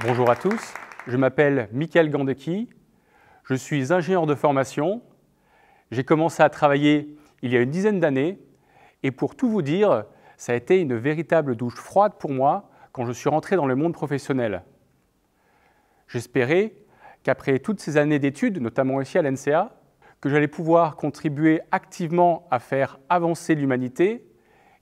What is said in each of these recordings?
Bonjour à tous, je m'appelle Michael Gandecki, je suis ingénieur de formation. J'ai commencé à travailler il y a une dizaine d'années et pour tout vous dire, ça a été une véritable douche froide pour moi quand je suis rentré dans le monde professionnel. J'espérais qu'après toutes ces années d'études, notamment ici à l'NCA, que j'allais pouvoir contribuer activement à faire avancer l'humanité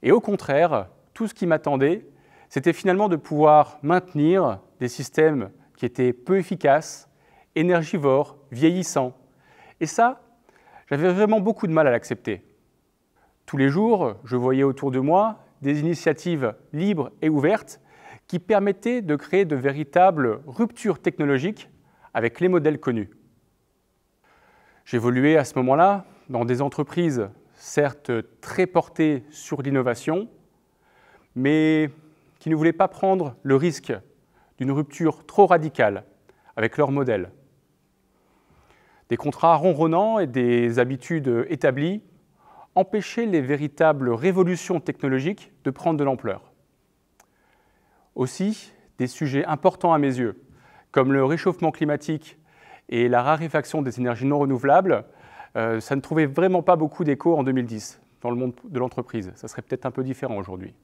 et au contraire, tout ce qui m'attendait, c'était finalement de pouvoir maintenir des systèmes qui étaient peu efficaces, énergivores, vieillissants. Et ça, j'avais vraiment beaucoup de mal à l'accepter. Tous les jours, je voyais autour de moi des initiatives libres et ouvertes qui permettaient de créer de véritables ruptures technologiques avec les modèles connus. J'évoluais à ce moment-là dans des entreprises certes très portées sur l'innovation, mais qui ne voulaient pas prendre le risque d'une rupture trop radicale avec leur modèle. Des contrats ronronnants et des habitudes établies empêchaient les véritables révolutions technologiques de prendre de l'ampleur. Aussi, des sujets importants à mes yeux, comme le réchauffement climatique et la raréfaction des énergies non renouvelables, ça ne trouvait vraiment pas beaucoup d'écho en 2010 dans le monde de l'entreprise. Ça serait peut-être un peu différent aujourd'hui.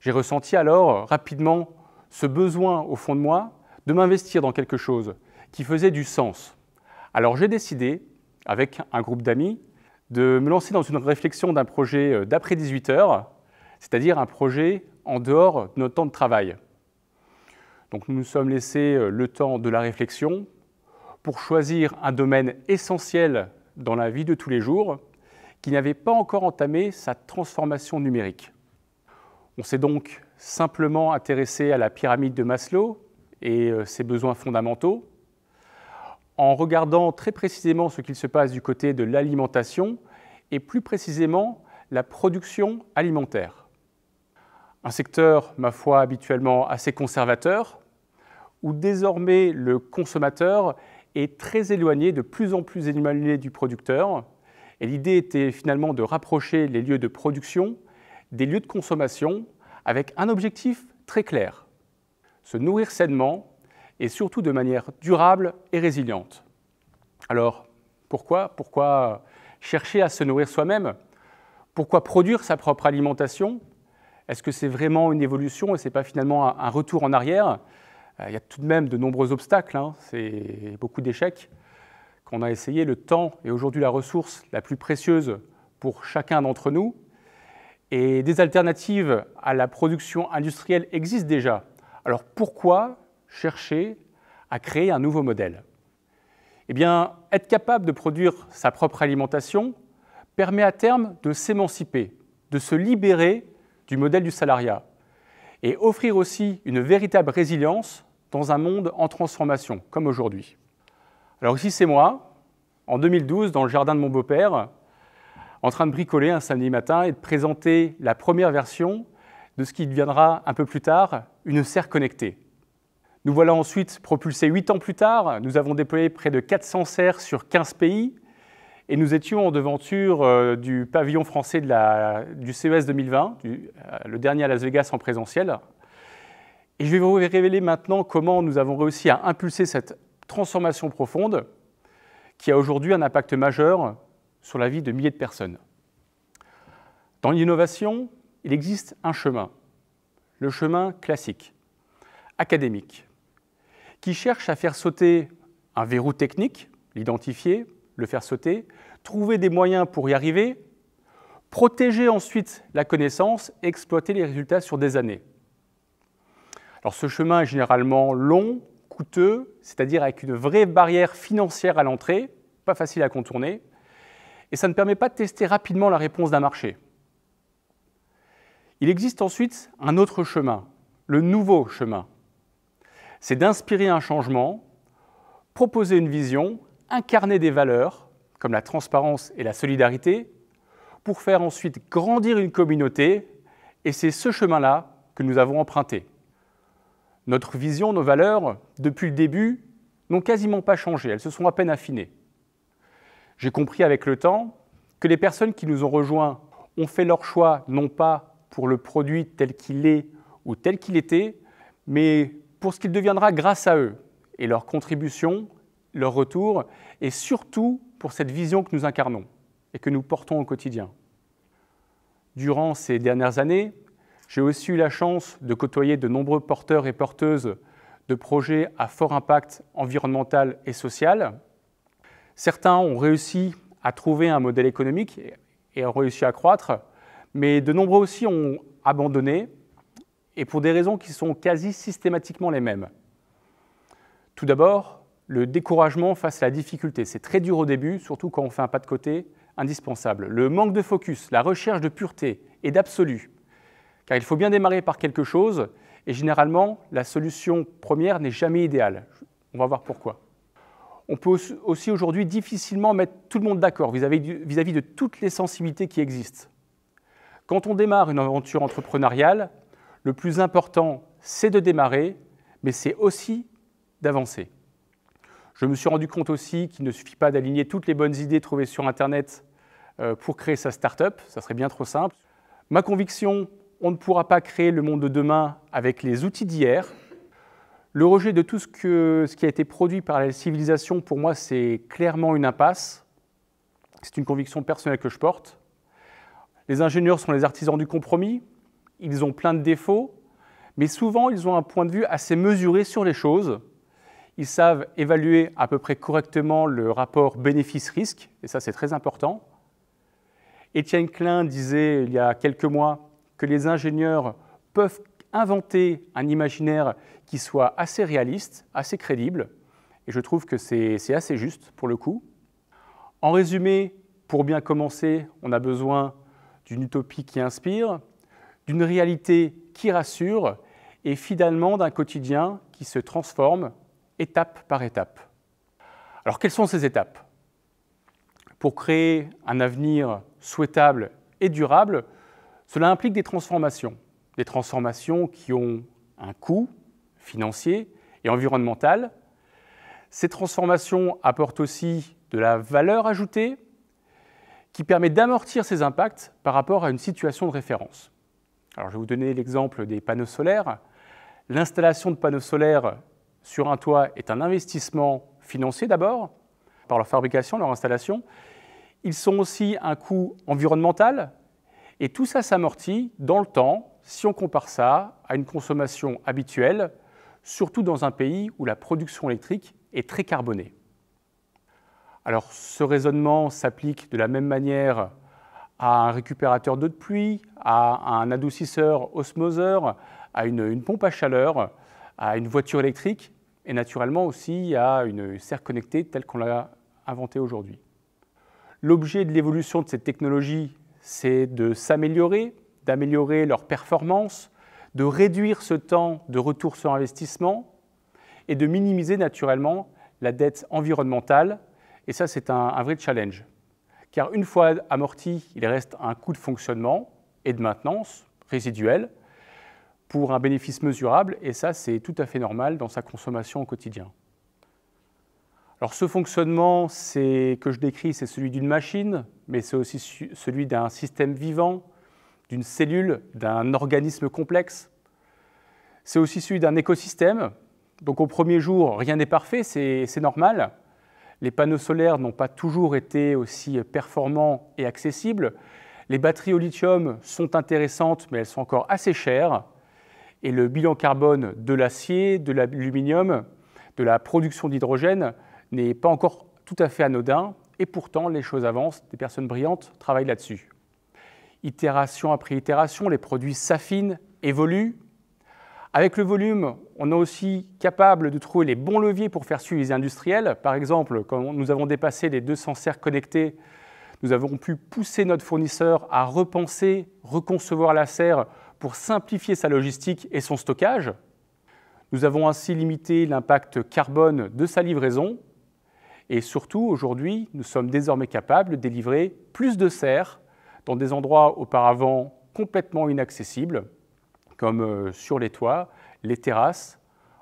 J'ai ressenti alors rapidement ce besoin au fond de moi de m'investir dans quelque chose qui faisait du sens. Alors j'ai décidé, avec un groupe d'amis, de me lancer dans une réflexion d'un projet d'après 18 heures, c'est-à-dire un projet en dehors de notre temps de travail. Donc nous nous sommes laissés le temps de la réflexion pour choisir un domaine essentiel dans la vie de tous les jours qui n'avait pas encore entamé sa transformation numérique. On s'est donc simplement intéressé à la pyramide de Maslow et ses besoins fondamentaux, en regardant très précisément ce qu'il se passe du côté de l'alimentation et plus précisément la production alimentaire. Un secteur, ma foi, habituellement assez conservateur, où désormais le consommateur est très éloigné, de plus en plus éloigné du producteur. Et l'idée était finalement de rapprocher les lieux de production des lieux de consommation avec un objectif très clair, se nourrir sainement et surtout de manière durable et résiliente. Alors, pourquoi chercher à se nourrir soi-même? Pourquoi produire sa propre alimentation? Est-ce que c'est vraiment une évolution et ce n'est pas finalement un retour en arrière? Il y a tout de même de nombreux obstacles, c'est beaucoup d'échecs qu'on a essayé. Le temps est aujourd'hui la ressource la plus précieuse pour chacun d'entre nous. Et des alternatives à la production industrielle existent déjà. Alors pourquoi chercher à créer un nouveau modèle? Eh bien, être capable de produire sa propre alimentation permet à terme de s'émanciper, de se libérer du modèle du salariat et offrir aussi une véritable résilience dans un monde en transformation, comme aujourd'hui. Alors ici, c'est moi, en 2012, dans le jardin de mon beau-père, en train de bricoler un samedi matin et de présenter la première version de ce qui deviendra un peu plus tard une serre connectée. Nous voilà ensuite propulsés 8 ans plus tard. Nous avons déployé près de 400 serres sur 15 pays et nous étions en devanture du pavillon français du CES 2020, le dernier à Las Vegas en présentiel. Et je vais vous révéler maintenant comment nous avons réussi à impulser cette transformation profonde qui a aujourd'hui un impact majeur sur la vie de milliers de personnes. Dans l'innovation, il existe un chemin, le chemin classique, académique, qui cherche à faire sauter un verrou technique, l'identifier, le faire sauter, trouver des moyens pour y arriver, protéger ensuite la connaissance et exploiter les résultats sur des années. Alors ce chemin est généralement long, coûteux, c'est-à-dire avec une vraie barrière financière à l'entrée, pas facile à contourner, et ça ne permet pas de tester rapidement la réponse d'un marché. Il existe ensuite un autre chemin, le nouveau chemin. C'est d'inspirer un changement, proposer une vision, incarner des valeurs, comme la transparence et la solidarité, pour faire ensuite grandir une communauté, et c'est ce chemin-là que nous avons emprunté. Notre vision, nos valeurs, depuis le début, n'ont quasiment pas changé, elles se sont à peine affinées. J'ai compris avec le temps que les personnes qui nous ont rejoints ont fait leur choix non pas pour le produit tel qu'il est ou tel qu'il était, mais pour ce qu'il deviendra grâce à eux et leur contribution, leur retour, et surtout pour cette vision que nous incarnons et que nous portons au quotidien. Durant ces dernières années, j'ai aussi eu la chance de côtoyer de nombreux porteurs et porteuses de projets à fort impact environnemental et social. Certains ont réussi à trouver un modèle économique et ont réussi à croître, mais de nombreux aussi ont abandonné, et pour des raisons qui sont quasi systématiquement les mêmes. Tout d'abord, le découragement face à la difficulté. C'est très dur au début, surtout quand on fait un pas de côté indispensable. Le manque de focus, la recherche de pureté et d'absolu. Car il faut bien démarrer par quelque chose, et généralement, la solution première n'est jamais idéale. On va voir pourquoi. On peut aussi aujourd'hui difficilement mettre tout le monde d'accord vis-à-vis de toutes les sensibilités qui existent. Quand on démarre une aventure entrepreneuriale, le plus important, c'est de démarrer, mais c'est aussi d'avancer. Je me suis rendu compte aussi qu'il ne suffit pas d'aligner toutes les bonnes idées trouvées sur Internet pour créer sa start-up, ça serait bien trop simple. Ma conviction, on ne pourra pas créer le monde de demain avec les outils d'hier. Le rejet de tout ce qui a été produit par la civilisation, pour moi, c'est clairement une impasse. C'est une conviction personnelle que je porte. Les ingénieurs sont les artisans du compromis. Ils ont plein de défauts, mais souvent, ils ont un point de vue assez mesuré sur les choses. Ils savent évaluer à peu près correctement le rapport bénéfice-risque, et ça, c'est très important. Étienne Klein disait il y a quelques mois que les ingénieurs peuvent inventer un imaginaire qui soit assez réaliste, assez crédible, et je trouve que c'est assez juste pour le coup. En résumé, pour bien commencer, on a besoin d'une utopie qui inspire, d'une réalité qui rassure, et finalement d'un quotidien qui se transforme étape par étape. Alors quelles sont ces étapes? Pour créer un avenir souhaitable et durable, cela implique des transformations qui ont un coût financier et environnemental. Ces transformations apportent aussi de la valeur ajoutée qui permet d'amortir ces impacts par rapport à une situation de référence. Alors, je vais vous donner l'exemple des panneaux solaires. L'installation de panneaux solaires sur un toit est un investissement financier d'abord, par leur fabrication, leur installation. Ils sont aussi un coût environnemental, et tout ça s'amortit dans le temps si on compare ça à une consommation habituelle, surtout dans un pays où la production électrique est très carbonée. Alors, ce raisonnement s'applique de la même manière à un récupérateur d'eau de pluie, à un adoucisseur osmoseur, à une pompe à chaleur, à une voiture électrique et naturellement aussi à une serre connectée telle qu'on l'a inventée aujourd'hui. L'objet de l'évolution de cette technologie, c'est de s'améliorer, d'améliorer leur performance, de réduire ce temps de retour sur investissement et de minimiser naturellement la dette environnementale. Et ça, c'est un vrai challenge. Car une fois amorti, il reste un coût de fonctionnement et de maintenance résiduel pour un bénéfice mesurable, et ça, c'est tout à fait normal dans sa consommation au quotidien. Alors ce fonctionnement que je décris, c'est celui d'une machine, mais c'est aussi celui d'un système vivant, d'une cellule, d'un organisme complexe. C'est aussi celui d'un écosystème. Donc au premier jour, rien n'est parfait, c'est normal. Les panneaux solaires n'ont pas toujours été aussi performants et accessibles. Les batteries au lithium sont intéressantes, mais elles sont encore assez chères. Et le bilan carbone de l'acier, de l'aluminium, de la production d'hydrogène n'est pas encore tout à fait anodin. Et pourtant, les choses avancent, des personnes brillantes travaillent là-dessus. Itération après itération, les produits s'affinent, évoluent. Avec le volume, on est aussi capable de trouver les bons leviers pour faire suivre les industriels. Par exemple, quand nous avons dépassé les 200 serres connectées, nous avons pu pousser notre fournisseur à repenser, reconcevoir la serre pour simplifier sa logistique et son stockage. Nous avons ainsi limité l'impact carbone de sa livraison. Et surtout, aujourd'hui, nous sommes désormais capables de délivrer plus de serres dans des endroits auparavant complètement inaccessibles, comme sur les toits, les terrasses,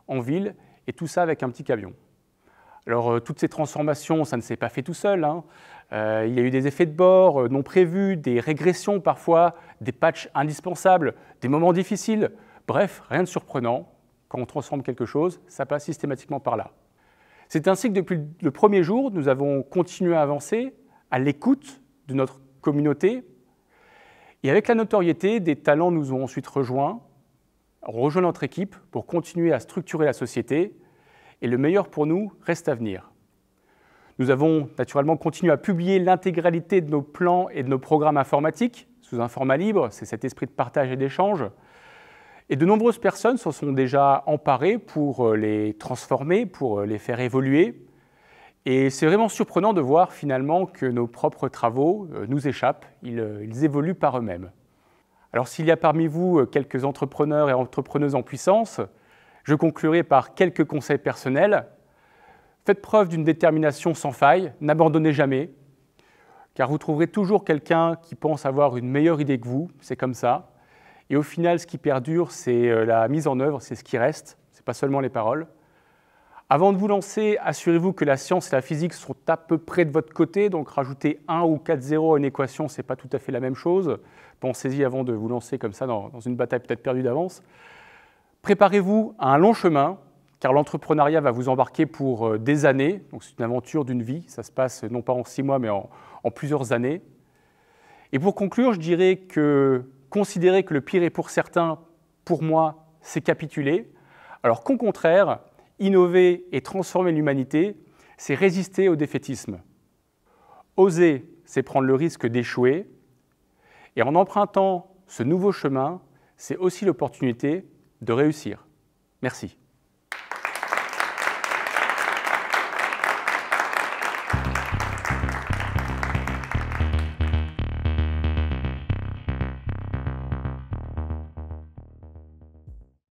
en ville, et tout ça avec un petit camion. Alors, toutes ces transformations, ça ne s'est pas fait tout seul, hein. Il y a eu des effets de bord non prévus, des régressions parfois, des patchs indispensables, des moments difficiles. Bref, rien de surprenant. quand on transforme quelque chose, ça passe systématiquement par là. C'est ainsi que depuis le premier jour, nous avons continué à avancer à l'écoute de notre communauté. Et avec la notoriété, des talents nous ont ensuite rejoint notre équipe pour continuer à structurer la société. Et le meilleur pour nous reste à venir. Nous avons naturellement continué à publier l'intégralité de nos plans et de nos programmes informatiques sous un format libre, c'est cet esprit de partage et d'échange. Et de nombreuses personnes s'en sont déjà emparées pour les transformer, pour les faire évoluer. Et c'est vraiment surprenant de voir finalement que nos propres travaux nous échappent, ils évoluent par eux-mêmes. Alors s'il y a parmi vous quelques entrepreneurs et entrepreneuses en puissance, je conclurai par quelques conseils personnels. Faites preuve d'une détermination sans faille, n'abandonnez jamais, car vous trouverez toujours quelqu'un qui pense avoir une meilleure idée que vous, c'est comme ça. Et au final, ce qui perdure, c'est la mise en œuvre, c'est ce qui reste, ce n'est pas seulement les paroles. Avant de vous lancer, assurez-vous que la science et la physique sont à peu près de votre côté, donc rajouter 1 ou 4 zéros à une équation, ce n'est pas tout à fait la même chose. Pensez-y avant de vous lancer comme ça dans une bataille peut-être perdue d'avance. Préparez-vous à un long chemin, car l'entrepreneuriat va vous embarquer pour des années, donc c'est une aventure d'une vie, ça se passe non pas en 6 mois, mais en plusieurs années. Et pour conclure, je dirais que considérer que le pire est pour certains, pour moi, c'est capituler, alors qu'au contraire, innover et transformer l'humanité, c'est résister au défaitisme. Oser, c'est prendre le risque d'échouer, et en empruntant ce nouveau chemin, c'est aussi l'opportunité de réussir. Merci.